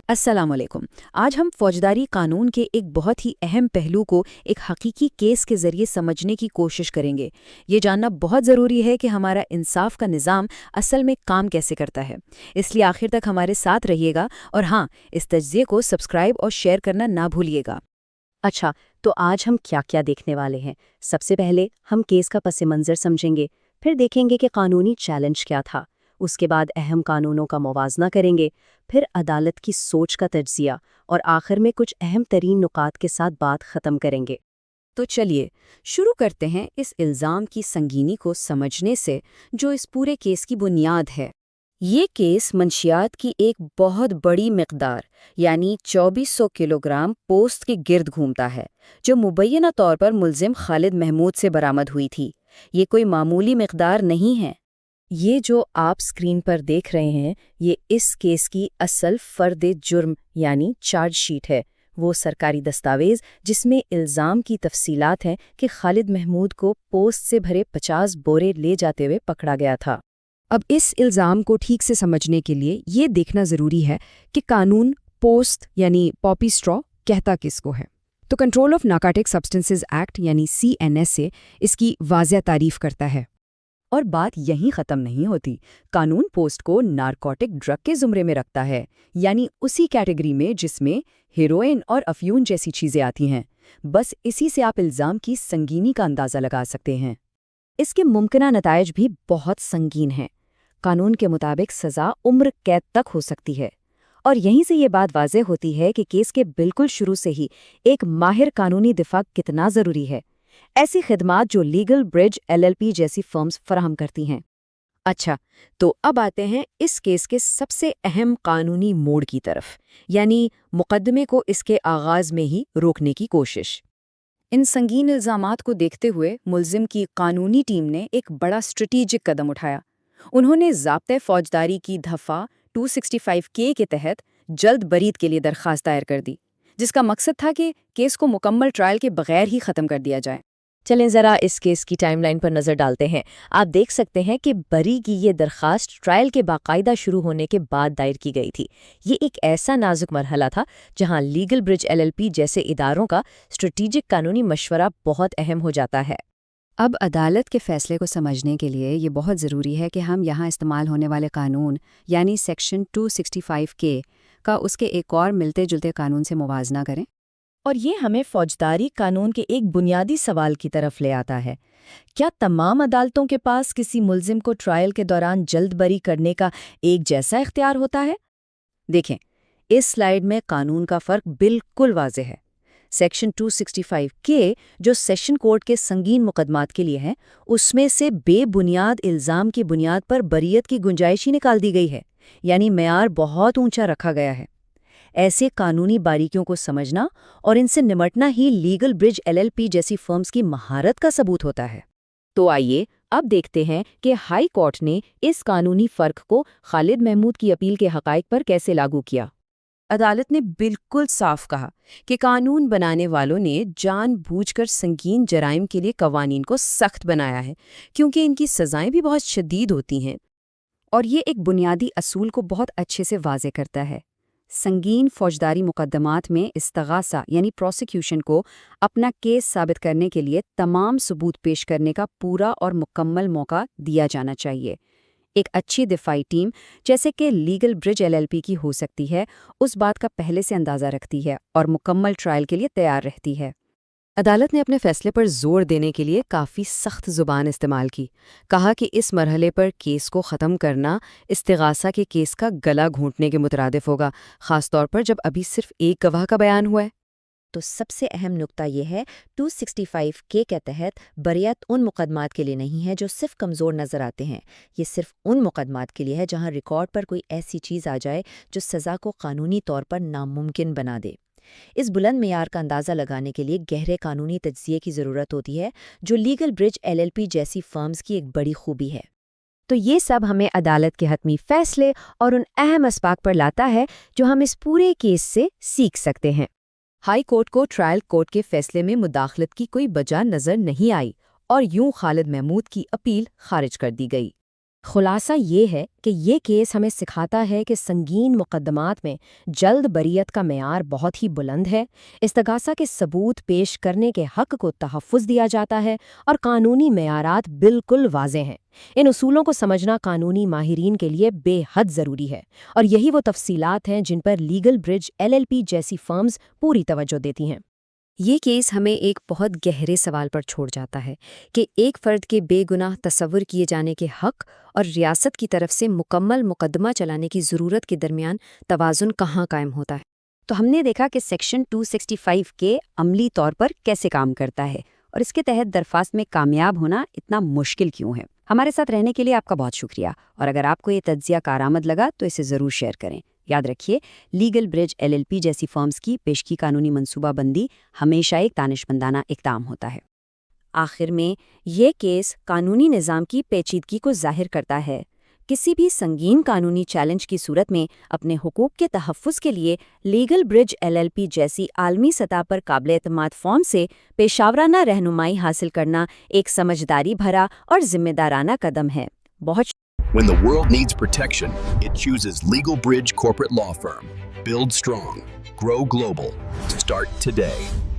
अस्सलाम वालेकुम। आज हम फौजदारी कानून के एक बहुत ही अहम पहलू को एक हकीकी केस के ज़रिए समझने की कोशिश करेंगे। ये जानना बहुत ज़रूरी है कि हमारा इंसाफ का निज़ाम असल में काम कैसे करता है। इसलिए आखिर तक हमारे साथ रहिएगा और हाँ, इस तज्ज़िये को सब्सक्राइब और शेयर करना ना भूलिएगा। अच्छा, तो आज हम क्या क्या देखने वाले हैं? सबसे पहले हम केस का पस मंज़र समझेंगे, फिर देखेंगे कि कानूनी चैलेंज क्या था। उसके बाद अहम कानूनों का मुवाज़ना करेंगे, फिर अदालत की सोच का तज्ज़िया और आखिर में कुछ अहम तरीन नुकात के साथ बात ख़त्म करेंगे। तो चलिए शुरू करते हैं इस इल्ज़ाम की संगीनी को समझने से, जो इस पूरे केस की बुनियाद है। ये केस मंशियात की एक बहुत बड़ी मिकदार यानी 2400 किलोग्राम पोस्त के गिर्द घूमता है, जो मुबैना तौर पर मुल्जिम खालिद महमूद से बरामद हुई थी। ये कोई मामूली मिकदार नहीं है। ये जो आप स्क्रीन पर देख रहे हैं, ये इस केस की असल फ़र्द जुर्म यानी चार्जशीट है, वो सरकारी दस्तावेज़ जिसमें इल्ज़ाम की तफसीलात हैं कि खालिद महमूद को पोस्त से भरे 50 बोरे ले जाते हुए पकड़ा गया था। अब इस इल्ज़ाम को ठीक से समझने के लिए ये देखना ज़रूरी है कि कानून पोस्त यानी पॉपी स्ट्रॉ कहता किसको है। तो control of narcotic substances act यानी CNSA इसकी वाज़िया तारीफ करता है। और बात यहीं ख़त्म नहीं होती। कानून पोस्ट को नारकोटिक ड्रग के ज़ुमरे में रखता है, यानी उसी कैटेगरी में जिसमें हेरोइन और अफ्यून जैसी चीज़ें आती हैं। बस इसी से आप इल्ज़ाम की संगीनी का अंदाज़ा लगा सकते हैं। इसके मुमकिना नताइज भी बहुत संगीन हैं। कानून के मुताबिक सज़ा उम्र कैद तक हो सकती है। और यहीं से ये बात वाज़ेह होती है कि केस के बिल्कुल शुरू से ही एक माहिर कानूनी दिफा कितना ज़रूरी है। ऐसी खिदमात जो लीगल ब्रिज LLP जैसी फर्म्स फराहम करती हैं। अच्छा, तो अब आते हैं इस केस के सबसे अहम कानूनी मोड़ की तरफ, यानी मुकदमे को इसके आगाज़ में ही रोकने की कोशिश। इन संगीन इल्ज़ामात को देखते हुए मुल्जिम की कानूनी टीम ने एक बड़ा स्ट्रेटेजिक कदम उठाया। उन्होंने ज़ाब्ते फौजदारी की दफ़ा 265K के तहत जल्द बरीद के लिए दरख्वास्त दायर कर दी, जिसका मकसद था कि केस को मुकम्मल ट्रायल के बगैर ही ख़त्म कर दिया जाए। चलें ज़रा इस केस की टाइमलाइन पर नज़र डालते हैं। आप देख सकते हैं कि बरी की ये दरख्वास्त ट्रायल के बाकायदा शुरू होने के बाद दायर की गई थी। ये एक ऐसा नाजुक मरहला था जहां लीगल ब्रिज LLP जैसे इदारों का स्ट्रेटेजिक कानूनी मशवरा बहुत अहम हो जाता है। अब अदालत के फैसले को समझने के लिए ये बहुत ज़रूरी है कि हम यहाँ इस्तेमाल होने वाले कानून यानी सेक्शन 265K का उसके एक और मिलते जुलते कानून से मुवाजना करें। और ये हमें फौजदारी कानून के एक बुनियादी सवाल की तरफ ले आता है। क्या तमाम अदालतों के पास किसी मुल्जिम को ट्रायल के दौरान जल्द बरी करने का एक जैसा इख्तियार होता है? देखें, इस स्लाइड में कानून का फ़र्क बिल्कुल वाज़ेह है। सेक्शन 265K जो सेशन कोर्ट के संगीन मुकदमात के लिए है, उसमें से बेबुनियाद इल्ज़ाम की बुनियाद पर बरीयत की गुंजाइश ही निकाल दी गई है, यानी मेयार बहुत ऊंचा रखा गया है। ऐसे कानूनी बारीकियों को समझना और इनसे निमटना ही लीगल ब्रिज LLP जैसी फर्म्स की महारत का सबूत होता है। तो आइए अब देखते हैं कि हाई कोर्ट ने इस कानूनी फ़र्क को खालिद महमूद की अपील के हक़ाइक़ पर कैसे लागू किया। अदालत ने बिल्कुल साफ कहा कि कानून बनाने वालों ने जानबूझकर संगीन जराइम के लिए कवानीन को सख्त बनाया है, क्योंकि इनकी सज़ाएं भी बहुत शदीद होती हैं। और ये एक बुनियादी असूल को बहुत अच्छे से वाज़े करता है। संगीन फौजदारी मुकदमात में इस्तगासा यानी प्रोसिक्यूशन को अपना केस साबित करने के लिए तमाम सबूत पेश करने का पूरा और मुकम्मल मौका दिया जाना चाहिए। एक अच्छी दिफाई टीम जैसे कि लीगल ब्रिज LLP की हो सकती है, उस बात का पहले से अंदाज़ा रखती है और मुकम्मल ट्रायल के लिए तैयार रहती है। अदालत ने अपने फैसले पर जोर देने के लिए काफ़ी सख्त ज़ुबान इस्तेमाल की। कहा कि इस मरहले पर केस को ख़त्म करना इस्तिगासा के केस का गला घोंटने के मुतरादिफ होगा, ख़ास तौर पर जब अभी सिर्फ एक गवाह का बयान हुआ है। तो सबसे अहम नुक्ता यह है, 265K के तहत बरियत उन मुकदमात के लिए नहीं है जो सिर्फ कमज़ोर नज़र आते हैं। ये सिर्फ उन मुकदमात के लिए है जहां रिकॉर्ड पर कोई ऐसी चीज़ आ जाए जो सज़ा को कानूनी तौर पर नामुमकिन बना दे। इस बुलंद मेयार का अंदाज़ा लगाने के लिए गहरे कानूनी तज्ज़िये की ज़रूरत होती है, जो लीगल ब्रिज LLP जैसी फर्म्स की एक बड़ी खूबी है। तो ये सब हमें अदालत के हतमी फैसले और उन अहम अस्बाक पर लाता है जो हम इस पूरे केस से सीख सकते हैं। हाई कोर्ट को ट्रायल कोर्ट के फैसले में मुदाखलत की कोई वजह नज़र नहीं आई और यूं खालिद महमूद की अपील खारिज कर दी गई। خلاصہ یہ ہے کہ یہ کیس ہمیں سکھاتا ہے کہ سنگین مقدمات میں جلد بریت کا معیار بہت ہی بلند ہے، استغاثہ کے ثبوت پیش کرنے کے حق کو تحفظ دیا جاتا ہے اور قانونی معیارات بالکل واضح ہیں۔ ان اصولوں کو سمجھنا قانونی ماہرین کے لیے بے حد ضروری ہے، اور یہی وہ تفصیلات ہیں جن پر لیگل برج LLP جیسی فرمز پوری توجہ دیتی ہیں۔ یہ کیس ہمیں ایک بہت گہرے سوال پر چھوڑ جاتا ہے کہ ایک فرد کے بے گناہ تصور کیے جانے کے حق اور ریاست کی طرف سے مکمل مقدمہ چلانے کی ضرورت کے درمیان توازن کہاں قائم ہوتا ہے۔ تو ہم نے دیکھا کہ سیکشن 265 کے عملی طور پر کیسے کام کرتا ہے اور اس کے تحت درخواست میں کامیاب ہونا اتنا مشکل کیوں ہے۔ ہمارے ساتھ رہنے کے لیے آپ کا بہت شکریہ، اور اگر آپ کو یہ تجزیہ کارآمد لگا تو اسے ضرور شیئر کریں۔ یاد رکھیے، لیگل برج LLP جیسی فرمز کی پیشگی قانونی منصوبہ بندی ہمیشہ ایک دانشمندانہ اقدام ہوتا ہے۔ آخر میں یہ کیس قانونی نظام کی پیچیدگی کو ظاہر کرتا ہے۔ کسی بھی سنگین قانونی چیلنج کی صورت میں اپنے حقوق کے تحفظ کے لیے لیگل برج LLP جیسی عالمی سطح پر قابل اعتماد فارم سے پیشاورانہ رہنمائی حاصل کرنا ایک سمجھداری بھرا اور ذمہ دارانہ قدم ہے۔ بہت When the world needs protection, it chooses Legal Bridge Corporate Law Firm. Build strong. Grow global. Start today.